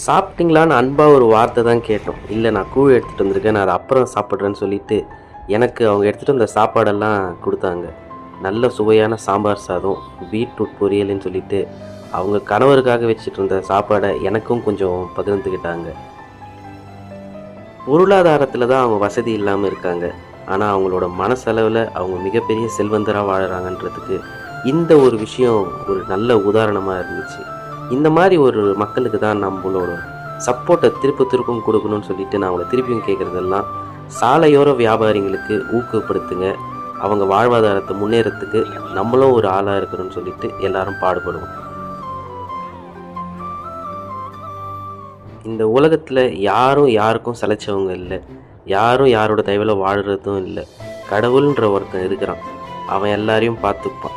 சாப்பிட்டீங்களான்னு அன்பாக ஒரு வார்த்தை தான் கேட்டோம். இல்லை, நான் கூழ் எடுத்துகிட்டு வந்திருக்கேன், நான் அதை அப்புறம் சாப்பிட்றேன்னு சொல்லிட்டு எனக்கு அவங்க எடுத்துகிட்டு வந்த சாப்பாடெல்லாம் கொடுத்தாங்க. நல்ல சுவையான சாம்பார் சாதம், பீட்ரூட் பொரியல்னு சொல்லிட்டு அவங்க கணவருக்காக வச்சுட்டு இருந்த சாப்பாடை எனக்கும் கொஞ்சம் பகிர்ந்துக்கிட்டாங்க. பொருளாதாரத்தில் தான் அவங்க வசதி இல்லாமல் இருக்காங்க, ஆனால் அவங்களோட மனசளவில் அவங்க மிகப்பெரிய செல்வந்தராக வாழறாங்கன்றதுக்கு இந்த ஒரு விஷயம் ஒரு நல்ல உதாரணமாக இருந்துச்சு. இந்த மாதிரி ஒரு மக்களுக்கு தான் நம்மளோட சப்போர்ட்டை திருப்பும் கொடுக்கணும்னு சொல்லிட்டு நான் அவங்கள திருப்பியும் கேட்குறதெல்லாம், சாலையோர வியாபாரிங்களுக்கு ஊக்கப்படுத்துங்க, அவங்க வாழ்வாதாரத்தை முன்னேறத்துக்கு நம்மளும் ஒரு ஆளாக இருக்கணும்னு சொல்லிட்டு எல்லாரும் பாடுபடுவோம். இந்த உலகத்தில் யாரும் யாருக்கும் சலைச்சவங்க இல்லை, யாரும் யாரோட தயவில் வாழுறதும் இல்லை. கடவுள்ன்ற ஒருத்தன் இருக்கிறான், அவன் எல்லாரையும் பார்த்துப்பான்.